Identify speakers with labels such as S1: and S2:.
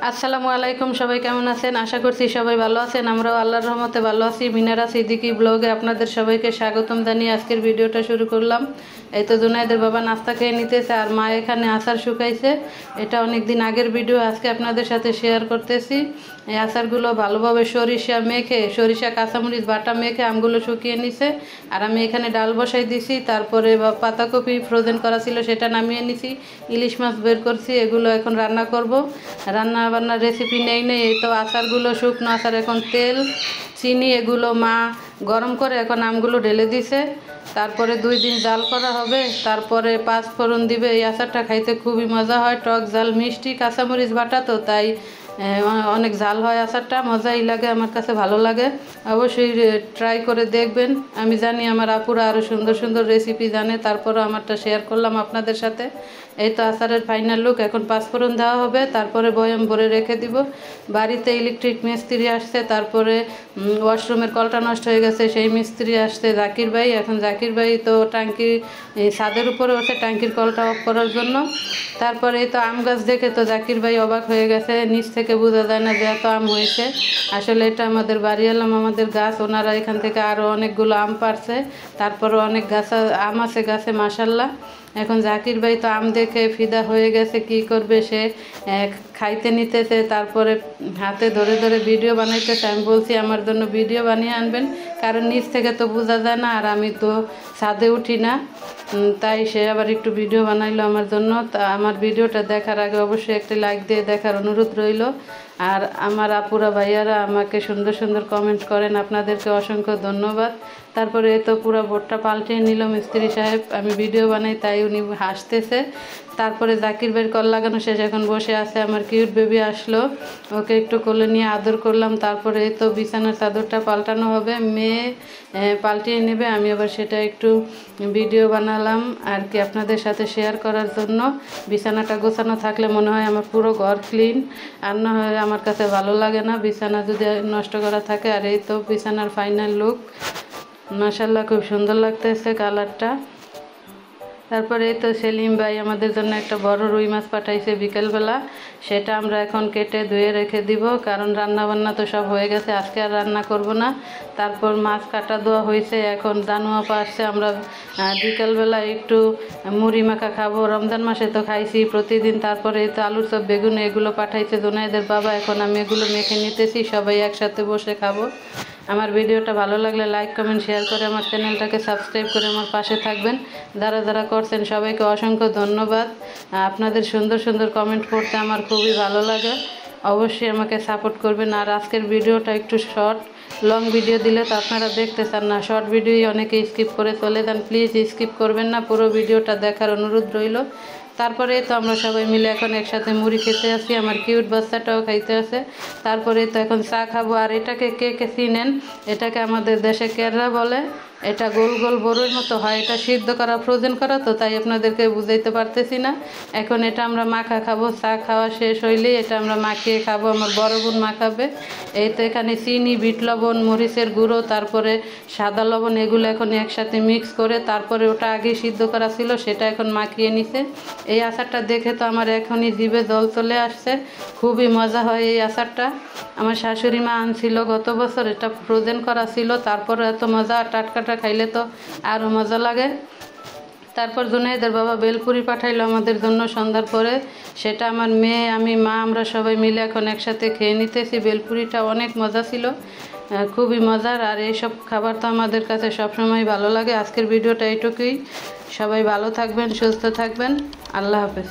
S1: আসসালামু আলাইকুম, সবাই কেমন আছেন? আশা করছি সবাই ভালো আছেন। আমরাও আল্লাহর রহমতে ভালো আছি। মিনারা সিদ্দিকী ব্লগে আপনাদের সবাইকে স্বাগতম জানিয়ে আজকের ভিডিওটা শুরু করলাম। এই তো জুনায়েদের বাবা নাস্তা খেয়ে নিতেছে আর মা এখানে আচার শুকাইছে। এটা অনেক দিন আগের ভিডিও, আজকে আপনাদের সাথে শেয়ার করতেছি। এই আচারগুলো ভালোভাবে সরিষা কাঁচামরিচ বাটা মেখে আমগুলো শুকিয়ে নিছে। আর আমি এখানে ডাল বসাই দিছি, তারপরে পাতাকপি ফ্রোজেন করা ছিল সেটা নামিয়ে নিছি, ইলিশ মাছ বের করছি, এগুলো এখন রান্না করব। রান্না বান্নার রেসিপি নেই। এই তো আচারগুলো শুকনো আচার, এখন তেল চিনি এগুলো মা গরম করে এখন আমগুলো ঢেলে দিছে। তারপরে 2 দিন জাল করা হবে, তারপরে 5 ফোড়ন দিবে। এই আচারটা খাইতে খুবই মজা হয়, টক ঝাল মিষ্টি, কাঁচামরিচ বাটা তো তাই অনেক ঝাল হয় আচারটা, মজাই লাগে, আমার কাছে ভালো লাগে। অবশ্যই ট্রাই করে দেখবেন। আমি জানি আমার আপুরা আরও সুন্দর সুন্দর রেসিপি জানে, তারপরও আমারটা শেয়ার করলাম আপনাদের সাথে। এই তো আচারের ফাইনাল লুক, এখন 5 ফোড়ন দেওয়া হবে, তারপরে বয়াম ভরে রেখে দিব। বাড়িতে ইলেকট্রিক মিস্ত্রি আসছে, তারপরে ওয়াশরুমের কলটা নষ্ট হয়ে গেছে, সেই মিস্ত্রি আসছে জাকির ভাই। এখন জাকির ভাই তো ট্যাঙ্কি ছাদের উপরে ওঠে ট্যাঙ্কির কলটা অফ করার জন্য। তারপরে এই তো আম গাছ দেখে তো জাকির ভাই অবাক হয়ে গেছে, নিচ থেকে বোঝা যায় না যে এত আম হয়েছে। আসলে এটা আমাদের বাড়িওয়ালাম আমাদের গাছ, ওনারা এখান থেকে আরও অনেকগুলো আম পারছে, তারপরে অনেক গাছ আম আছে গাছে মাশাল্লাহ। এখন জাকির ভাই তো আম দেখে ফিদা হয়ে গেছে, কি করবে সে খাইতে নিতেছে, তারপরে হাতে ধরে ধরে ভিডিও বানাইতেছে। আমি বলছি আমার জন্য ভিডিও বানিয়ে আনবেন, কারণ নিচ থেকে তো বোঝা যায় না, আর আমি তো ছাদে উঠি না, তাই সে আবার একটু ভিডিও বানাইলো আমার জন্য। তা আমার ভিডিওটা দেখার আগে অবশ্যই একটা লাইক দিয়ে দেখার অনুরোধ রইল। আর আমার আপুরা ভাইয়ারা আমাকে সুন্দর সুন্দর কমেন্ট করেন, আপনাদেরকে অসংখ্য ধন্যবাদ। তারপরে তো পুরো বোর্ডটা পাল্টিয়ে নিল মিস্ত্রি সাহেব, আমি ভিডিও বানাই তাই উনি হাসতেছে। তারপরে জাকির ভাইয়ের কল লাগানো শেষ, এখন বসে আছে। আমার কিউট বেবি আসলো, ওকে একটু কোলে নিয়ে আদর করলাম। তারপরে তো বিছানার চাদরটা পাল্টানো হবে, মেয়ে পাল্টিয়ে নেবে, আমি আবার সেটা একটু ভিডিও বানালাম আর কি আপনাদের সাথে শেয়ার করার জন্য। বিছানাটা গোছানো থাকলে মনে হয় আমার পুরো ঘর ক্লিন, আর না হয় আমার কাছে ভালো লাগে না বিছানা যদি নষ্ট করা থাকে। আর এই তো বিছানার ফাইনাল লুক, মাশাল্লাহ খুব সুন্দর লাগতেছে কালারটা। তারপরে এই তো সেলিম ভাই আমাদের জন্য একটা বড় রুই মাছ পাঠাইছে বিকেলবেলা, সেটা আমরা এখন কেটে ধুয়ে রেখে দিব, কারণ রান্না বান্না তো সব হয়ে গেছে, আজকে আর রান্না করব না। তারপর মাছ কাটা দেওয়া হয়েছে, এখন জানু আপা আসছে, আমরা বিকেলবেলা একটু মুড়ি মাখা খাবো, রমজান মাসে তো খাইছি প্রতিদিন। তারপরে এই তো আলুর চপ বেগুন এগুলো পাঠাইছে জুনায়েদের বাবা, এখন আমি এগুলো মেখে নিতেছি, সবাই একসাথে বসে খাবো। আমার ভিডিওটা ভালো লাগলে লাইক কমেন্ট শেয়ার করে আমার চ্যানেলটাকে সাবস্ক্রাইব করে আমার পাশে থাকবেন। যারা যারা করছেন সবাইকে অসংখ্য ধন্যবাদ। আপনাদের সুন্দর সুন্দর কমেন্ট পড়তে আমার খুবই ভালো লাগে, অবশ্যই আমাকে সাপোর্ট করবেন। আর আজকের ভিডিওটা একটু শর্ট, লং ভিডিও দিলে তো আপনারা দেখতে চান না, শর্ট ভিডিওই অনেকে স্কিপ করে চলে যান, প্লিজ স্কিপ করবেন না, পুরো ভিডিওটা দেখার অনুরোধ রইল। তারপরে তো আমরা সবাই মিলে এখন একসাথে মুড়ি খেতে আসি, আমার কিউট বাচ্চাটাও খাইতে আসে। তারপরে তো এখন চা খাবো। আর এটাকে কে কে চিনেন, এটাকে আমাদের দেশে কেররা বলে, এটা গোল গোল বড়ির মতো হয়, এটা সিদ্ধ করা ফ্রোজেন করা তো তাই আপনাদেরকে বুঝাইতে পারতেছি না। এখন এটা আমরা মাখা খাবো, চা খাওয়া শেষ হইলেই এটা আমরা মাখিয়ে খাবো, আমার বড় বোন মাখাবে। এই তো এখানে চিনি, বিট লবণ, মরিচের গুঁড়ো, তারপরে সাদা লবণ এগুলো এখন একসাথে মিক্স করে, তারপরে ওটা আগে সিদ্ধ করা ছিল সেটা এখন মাখিয়ে নিছে। এই আচারটা দেখে তো আমার এখনই জিভে জল চলে আসছে, খুবই মজা হয় এই আচারটা। আমার শাশুড়ি মা আনছিল গত বছর, এটা ফ্রোজেন করা ছিল, তারপরে এত মজা, টাটকাটা খাইলে তো আরও মজা লাগে। তারপর জুনায়েদের বাবা বেলপুরি পাঠাইলো আমাদের জন্য সন্ধ্যার পরে, সেটা আমার মেয়ে আমি মা আমরা সবাই মিলে এখন একসাথে খেয়ে নিতেছি। বেলপুরিটা অনেক মজা ছিল, খুবই মজার। আর এইসব খাবার তো আমাদের কাছে সবসময় ভালো লাগে। আজকের ভিডিওটা এইটুকুই, সবাই ভালো থাকবেন, সুস্থ থাকবেন, আল্লাহ হাফেজ।